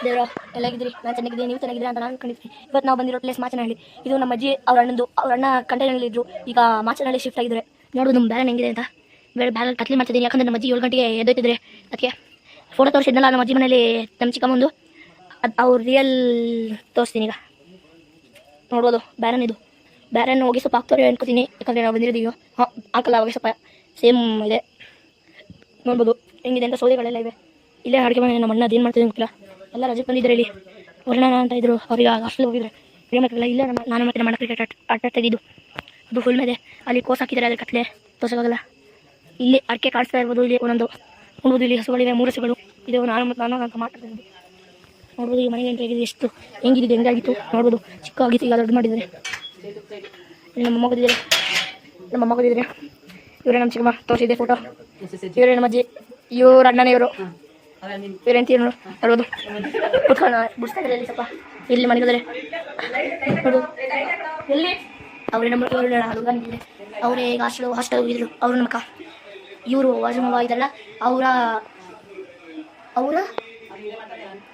ದೇವ್ರ ಎಲ್ಲ ಆಗಿದ್ರಿ. ನಾನು ಚೆನ್ನಾಗಿದ್ದೀನಿ, ನೀವು ಚೆನ್ನಾಗಿದ್ದೀರಾ ಅಂತ ನಾನು ಅನ್ಕೊಂಡಿದ್ದೀನಿ. ಇವತ್ತು ನಾವು ಬಂದಿರೋ ಪ್ಲೇಸ್ ಮಾಚನಹಳ್ಳಿ. ಇದು ನಮ್ಮ ಅಜ್ಜಿ ಅವ್ರ ಅಣ್ಣ ಕಂಟೈನಲ್ಲಿದ್ದರು. ಈಗ ಮಾಚನಹಳ್ಳಿ ಶಿಫ್ಟ್ ಆಗಿದ್ದಾರೆ. ನೋಡೋದು ನಮ್ಮ ಬ್ಯಾರನ್ ಹೆಂಗಿದೆ ಅಂತ. ಬ್ಯಾರಲ್ ಕತ್ಲಿ ಮಾಡ್ತಿದ್ದೀನಿ, ಯಾಕಂದರೆ ನಮ್ಮ ಅಜ್ಜಿ 7 ಗಂಟೆಗೆ ಎದ್ದೋಯ್ತಿದ್ರೆ. ಅದಕ್ಕೆ ಫೋಟೋ ತೋರಿಸಿದ್ನಲ್ಲ ನಮ್ಮ ಅಜ್ಜಿ ಮನೇಲಿ ನಮ್ಮ ಚಿಕ್ಕಮ್ಮಂದು, ಅದು ಅವ್ರ ರಿಯಲ್ ತೋರಿಸ್ತೀನಿ. ಈಗ ನೋಡ್ಬೋದು ಬ್ಯಾರನ್. ಇದು ಬ್ಯಾರನ್ ಹೋಗಿ ಸ್ವಲ್ಪ ಹಾಕ್ತವ್ರೆ ಅನ್ಕೋತೀನಿ, ಯಾಕಂದರೆ ನಾವು ಬಂದಿರೋದೀವಿ. ಹಾಕಲ್ಲ ಅವಾಗ ಸ್ವಲ್ಪ ಸೇಮ್ ಇದೆ. ನೋಡ್ಬೋದು ಹೆಂಗಿದೆ ಅಂತ. ಸೌದೆಗಳೆಲ್ಲ ಇವೆ. ಇಲ್ಲೇ ಅಡುಗೆ ಮನೆ. ನಮ್ಮ ಅಣ್ಣ ಅದೇನು ಮಾಡ್ತಿದ್ದೀನಿ ಗೊತ್ತಿಲ್ಲ. ಎಲ್ಲ ರಜೆ ಬಂದಿದ್ದಾರೆ. ಇಲ್ಲಿ ವರ್ಣ ಅಂತ ಇದ್ರು, ಅವ್ರಿಗೆ ಹಾಸ್ಟೆಲ್ ಹೋಗಿದ್ರೆ ಪ್ರೇಮ ಮಕ್ಕಳೆಲ್ಲ ಇಲ್ಲ. ನಾನು ಮತ್ತೆ ನಮ್ಮ ಕ್ರಿಕೆಟ್ ಆಟಾಡ್ತಾ ಇದ್ದಿದ್ದು. ಅದು ಫುಲ್ ಮೇಲೆ ಅಲ್ಲಿ ಕೋಸ್ ಹಾಕಿದ್ದಾರೆ, ಅದ್ರ ಕತ್ಲೆ ತೋರ್ಸೋಕ್ಕಾಗಲ್ಲ. ಇಲ್ಲಿ ಅಡಿಕೆ ಕಾಣಿಸ್ತಾ ಇರ್ಬೋದು. ಇಲ್ಲಿ ಒಂದೊಂದು ನೋಡ್ಬೋದು. ಇಲ್ಲಿ ಹಸುಗಳಿವೆ, 3 ಹಸುಗಳು ಇದು. ನಾನು ಅಂತ ಮಾತಾಡ್ತಿದ್ದು ನೋಡ್ಬೋದು. ಈ ಮನೆಗೆ ಎಂಟ್ರಿ ಆಗಿದೆ. ಎಷ್ಟು ಹೆಂಗಿದ್ದು ಹೆಂಗಾಗಿತ್ತು ನೋಡ್ಬೋದು. ಚಿಕ್ಕ ಆಗಿತ್ತು, ಈಗ ದೊಡ್ಡ ಮಾಡಿದ್ದಾರೆ. ನಮ್ಮ ಅಮ್ಮ ಗೊತ್ತಿದ್ರೆ ಇವರೇ ನಮ್ಮ ಚಿಕ್ಕಮ್ಮ ತೋರಿಸಿದೆ ಫೋಟೋ. ಇವರೇ ನಮ್ಮ ಅಜ್ಜಿ, ಇವ್ರ ಅಣ್ಣನೇ ಇವರು. ಇವರೆಂತ ನೋಡ್ಬೋದು. ಕುತ್ಕೊಂಡು ಬಿಡಿಸ್ತಾ ಇದ್ದಾರೆ. ಇಲ್ಲಿ ಸ್ವಲ್ಪ ಇಲ್ಲಿ ಮನೆಗಿದ್ದಾರೆ ನೋಡು. ಎಲ್ಲಿ ಅವರೇ ನಮ್ಮ ಹುಡುಗ ನಿಂತಿದೆ. ಅವರೇ ಈಗ ಹಾಸ್ಟೆಲ್ ಹೋಗಿದ್ರು. ಅವರು ನಮ್ಮ ಅಕ್ಕ. ಇವರು ವಾಜಮವ ಇದಲ್ಲ, ಅವರ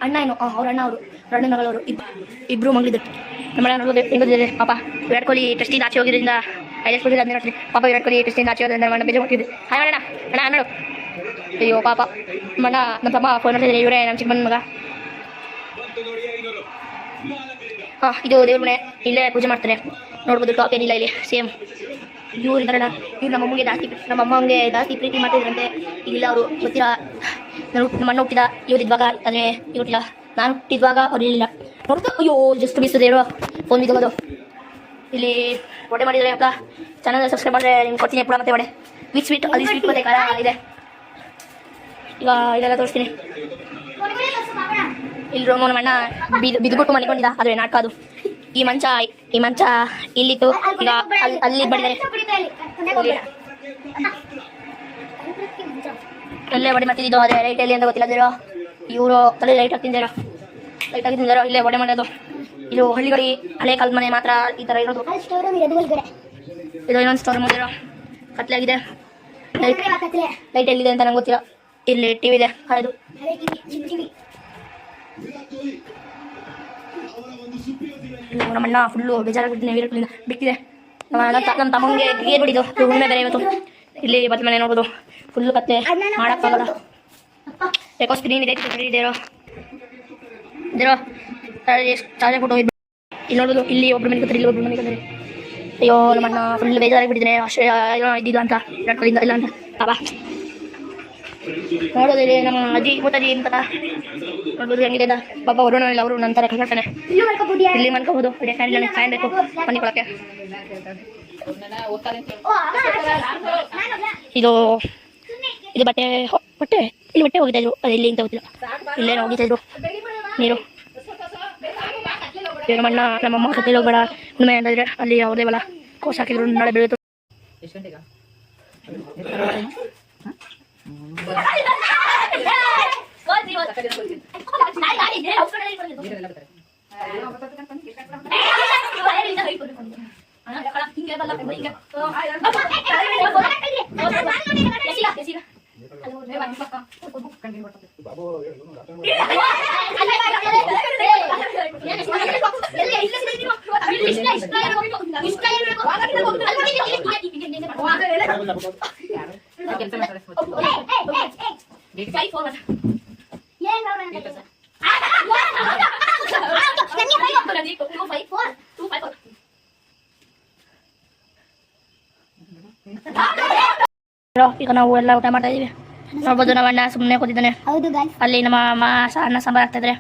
ಅಣ್ಣ ಏನು, ಅವ್ರ ಅಣ್ಣ, ಅವರು ಅಣ್ಣ ಮಗಳವರು ಇಬ್ಬರು ಮಗಳಿದ್ರು. ನಮ್ಮ ಅಣ್ಣ ನೋಡ್ಬೋದು ಹೆಂಗಿದ್ದಾರೆ ಪಾಪ. ವಿರಾಟ್ ಕೊಹ್ಲಿ ಟೆಸ್ಟಿಂದ ಆಚೆ ಹೋಗಿದ್ರಿಂದ ಹೈಲೈಟ್ಸ್ ಕೊಟ್ಟಿದ್ದು ಅದನ್ನ ನೋಡ್ತೀನಿ. ಪಾಪ ವಿರಾಟ್ ಕೊಹ್ಲಿ ಟೆಸ್ಟಿಂದ ಆಚೆ ಹೋದ್ರಿಂದ ನಮ್ಮ ಬೇಜಾರು ಮಾಡ್ತಿದ್ದೆ. ಹಾಯ್ ಮಾಡೋಣ ಅಣ್ಣ ಅನ್ನೋಡು. ಅಯ್ಯೋ ಪಾಪ ಮಣ್ಣ. ನಮ್ಮ ತಮ್ಮ ಫೋನ್ ಮಾಡ್ತಿದ್ದಾರೆ. ಇವರೇ ನಮ್ಮ ಚಿಕ್ಕಮ್ಮನ ಮಗ. ಇದು ದೇವ್ರ ಮನೆ. ಇಲ್ಲೇ ಪೂಜೆ ಮಾಡ್ತಾರೆ. ನೋಡ್ಬೋದು. ಟಾಪ್ ಏನಿಲ್ಲ ಇಲ್ಲಿ, ಸೇಮ್ ಇವ್ರು ಇದ್ದಾರಲ್ಲ, ಇವ್ರು ನಮ್ಮ ಅಮ್ಮಂಗೆ ಜಾಸ್ತಿ ಪ್ರೀತಿ ಮಾಡ್ತಿದ್ರಂತೆ. ಈಗಿಲ್ಲ ಅವರು ಗೊತ್ತಿಲ್ಲ. ನಮ್ಮ ಅಣ್ಣ ಹುಟ್ಟಿದ ಇವ್ರಿದ್ವಾಗ, ಆದರೆ ಇವ್ರಿಲ್ಲ. ನಾನು ಹುಟ್ಟಿದ್ವಾಗ ಅವ್ರು ಇರಲಿಲ್ಲ. ನೋಡ್ತು. ಅಯ್ಯೋ ಜಸ್ಟ್ ಬೀಸೋದೇರು ಫೋನ್ ಬಿದ್ದೋಗೋದು. ಇಲ್ಲಿ ವಡೆ ಮಾಡಿದರೆ ಅಪ್ಪ. ಚಾನಲ್ ಸಬ್ಸ್ಕ್ರೈಬ್ ಮಾಡಿದ್ರೆ ನಿಮ್ಗೆ ಕೊಡ್ತೀನಿ ಪುಡ ಮತ್ತೆ ವಡೆ. ಸ್ವೀಟ್ ಅಲ್ಲಿ ಸ್ವೀಟ್ ಮತ್ತೆ ಖಾರ ಇದೆ. ಈಗ ಇದೆಲ್ಲ ತೋರಿಸ್ತೀನಿ. ಇಲ್ಲಿ ನಮ್ಮ ಅಣ್ಣ ಬಿದ್ದುಬಿಟ್ಟು ಮನೆಕೊಂಡಿದ್ದ. ಆದರೆ ನಾಟಕ ಅದು. ಈ ಮಂಚ ಇಲ್ಲಿತ್ತು. ಈಗ ಅಲ್ಲಿ ಬಡಿದ್ದಾರೆ. ಅಲ್ಲೇ ವಡೆ ಮಾಡ್ತಿದ್ದು. ಅದೇ ಲೈಟ್ ಎಲ್ಲಿ ಅಂತ ಗೊತ್ತಿಲ್ಲ. ಇವರು ತಲೆ ಲೈಟ್ ಹಾಕಿ ತಿಂದಾರೋ. ಇಲ್ಲೇ ವಡೆ ಮಾಡೋದು. ಇದು ಹಳ್ಳಿಗಳಿ ಹಳೆ ಕಾಲದ ಮನೆ ಮಾತ್ರ ಈ ಥರ ಇರೋದು. ಇದು ಇನ್ನೊಂದು ಸ್ಟೋರ್ ಮಾಡಿರೋ ಕತ್ಲೆ ಆಗಿದೆ. ಲೈಟ್ ಎಲ್ಲಿದೆ ಅಂತ ನಂಗೆ ಗೊತ್ತಿಲ್ಲ. ಇಲ್ಲಿ ಟಿವಿ ಇದೆ ಹಳೆದು. ನಮ್ಮಣ್ಣ ಫುಲ್ಲು ಬೇಜಾರಾಗಿದ್ದೀನಿ. ವಿರಾಟ್ ಕೊಹ್ಲಿಯಿಂದ ಬಿಟ್ಟಿದೆ. ನಮ್ಮ ತಮ್ಮಂಗೆ ಗೇರ್ ಬಿಡಿದು ಹುಣ್ಣಿಮೆ ಬೇರೆ ಇವತ್ತು. ಇಲ್ಲಿ ಬತ್ತ ಮನೆ ನೋಡ್ಬೋದು. ಫುಲ್ಲು ಕತ್ತೆ ಮಾಡೋಕ್ಕಾಗಲ್ಲ. ಯಾಕೋ ಸ್ಕ್ರೀನ್ ಇದೆ ಇದೇರೋ ಚಾರ್ಜರ್ ಫೋಟೋ ಇಲ್ಲಿ ನೋಡ್ಬೋದು. ಇಲ್ಲಿ ಒಬ್ರು ಮನೆ ಇಲ್ಲಿ ಒಬ್ರು ಮನೆ ಕತ್ತಾರೆ. ಅಯ್ಯೋ ನಮ್ಮಣ್ಣ ಫುಲ್ ಬೇಜಾರಾಗಿಬಿಟ್ಟಿದ್ದೇನೆ. ಅಷ್ಟೇ ಇದ್ದಿದ್ದು ಅಂತ ವಿರಾಟ್ ಕೊಹ್ಲಿಯಿಂದ ಇಲ್ಲ ಅಂತ ಪಾಪ. ನೋಡೋದು ಇಲ್ಲಿ ನಮ್ಮ ಅಜ್ಜಿ ಮೂತಾಜಿ ಅಂತ ನೋಡ್ಬೋದು ಹೆಂಗಿದೆ ಅಂತ. ಪಾಪ ವರುಣಲ್ಲ, ಅವರು ನಂತರ ಕಳ್ತಾನೆ. ಇಲ್ಲಿ ಮನ್ಕೋಬೋದು. ಫ್ಯಾನ್ ಬೇಕು ಮನಿಕೊಳಕ್ಕೆ. ಇದು ಬಟ್ಟೆ ಇಲ್ಲಿ ಬಟ್ಟೆ ಹೋಗಿತಾ ಇದ್ರು. ಅದು ಇಲ್ಲಿ ಅಂತ ಗೊತ್ತಿಲ್ಲ. ಇಲ್ಲೇನೋ ಹೋಗಿತಾ ಇದ್ರು ನೀರು. ನಮ್ಮಣ್ಣ ನಮ್ಮಮ್ಮ ಕತ್ತೇಲಿ ಹೋಗ್ಬೇಡ ಹುಣ್ಣಿಮೆ ಅಂತಿದ್ರೆ ಅಲ್ಲಿ ಅವ್ರದೇ ಬಲ ಕೋಸ್ ಹಾಕಿದ್ರು. ನಾಳೆ ಬೆಳೆಯಿತು. ಈಗ ನಾವು ಎಲ್ಲ ಊಟ ಮಾಡ್ತಾ ಇದೀವಿ. ನೋಡ್ಬೋದು ನಮ್ಮ ಅಣ್ಣ ಸುಮ್ಮನೆ ಕೂತಿದ್ದಾನೆ. ಅಲ್ಲಿ ನಮ್ಮ ಅಮ್ಮ ಅನ್ನ ಸಾಂಬಾರು ಆಗ್ತಾ ಇದ್ರೆ,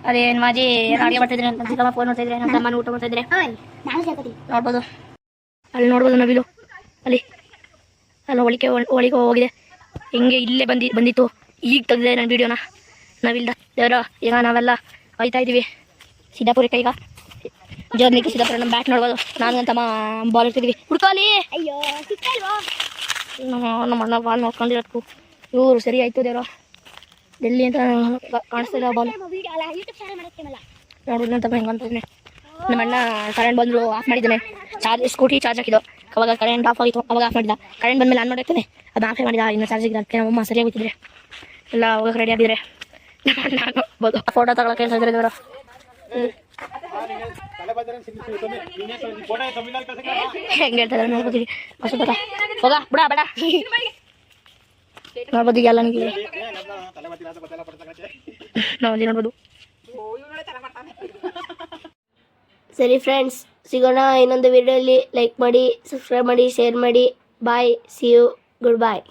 ಅದೇ ನಮ್ಮ ಅಜ್ಜಿ ಅಡುಗೆ ಮಾಡ್ತಿದ್ರೆ, ನಮ್ಮ ಚಿಕ್ಕಮ್ಮ ಫೋನ್ ಮಾಡ್ತಾ ಇದ್ರೆ, ನಮ್ಮ ತಮ್ಮನ ಊಟ ಮಾಡ್ತಾ ಇದ್ರೆ ನೋಡ್ಬೋದು. ಅಲ್ಲಿ ನೋಡ್ಬೋದು ನವಿಲು. ಅಲ್ಲಿ ಒಳಿಗೆ ಹೋಗಿದೆ. ಹೆಂಗೆ ಇಲ್ಲೇ ಬಂದಿತ್ತು. ಈಗ ತೆಗೆದಿದೆ ನನ್ನ ವೀಡಿಯೋನ. ನಾವಿಲ್ದ ದೇವರ ಈಗ ನಾವೆಲ್ಲ ಹೋಯ್ತಾ ಇದ್ದೀವಿ ಸಿದ್ದಾಪುರಕ್ಕೆ. ಈಗ ಜರ್ನಿಗೆ ಸಿದ್ದಾಪುರ. ನಮ್ಮ ಬ್ಯಾಟ್ ನೋಡ್ಬೋದು. ನಾನು ನನ್ನ ತಮ್ಮ ಬಾಲ್ ಇರ್ತಿದ್ವಿ. ಹುಡ್ಕಾಲಿ. ನಮ್ಮ ಅಣ್ಣ ಬಾಲ್ ನೋಡ್ಕೊಂಡಿರೋದಕ್ಕೂ ಇವರು ಸರಿ ಆಯಿತು ದೇವ್ರ. ಎಲ್ಲಿ ಅಂತ ಕಾಣಿಸ್ತಿಲ್ಲ ಬಾಲ್. ನೋಡ್ಬೋದು ನನ್ನ ತಮ್ಮ ಹೆಂಗೆ ಅಂತಿದ್ದೀನಿ. ನಮ್ಮ ಅಣ್ಣ ಕರೆಂಟ್ ಬಂದರು ಆಫ್ ಮಾಡಿದ್ದಾನೆ. ಸ್ಕೂಟಿ ಚಾರ್ಜ್ ಹಾಕಿದ್ದು. ಅವಾಗ ಕರೆಂಟ್ ಆಫ್ ಆಗಿತ್ತು. ಅವಾಗ ಆಫ್ ಮಾಡಿದ. ಕರೆಂಟ್ ಬಂದಮೇಲೆ ಆನ್ ಮಾಡಿರ್ತಾನೆ. ಅದು ಆಫೇ ಮಾಡಿದ. ಇನ್ನು ಚಾರ್ಜ್ ಆಗಿಲ್ಲ. ಅದಕ್ಕೆ ನಮ್ಮಮ್ಮ ಸರಿಯಾಗಿ ಹೋಗ್ತಿದ್ರೆ ಎಲ್ಲ ಹೋಗಕ್ಕೆ ರೆಡಿ ಆಗಿದ್ರೆ ನಾನು ಫೋಟೋ ತಗೊಳಕ್ಕೆ ಹೇಳ್ತಿದ್ರೆ ಇವರು ಹೆಂಗೆ ಹೇಳ್ತಾರೆ ನೋಡ್ಬೋದು ಹೊಸದ ಹೋಗ ಬಿಡ ಬೇಡ ನೋಡ್ಬೋದು ಈಗ ಎಲ್ಲ ನನಗೆ ನಾವು ನೋಡ್ಬೋದು. ಸರಿ ಫ್ರೆಂಡ್ಸ್, ಸಿಗೋಣ ಇನ್ನೊಂದು ವಿಡಿಯೋಲಿ. ಲೈಕ್ ಮಾಡಿ, ಸಬ್ಸ್ಕ್ರೈಬ್ ಮಾಡಿ, ಶೇರ್ ಮಾಡಿ. ಬಾಯ್, ಸಿ ಯು, ಗುಡ್ ಬಾಯ್.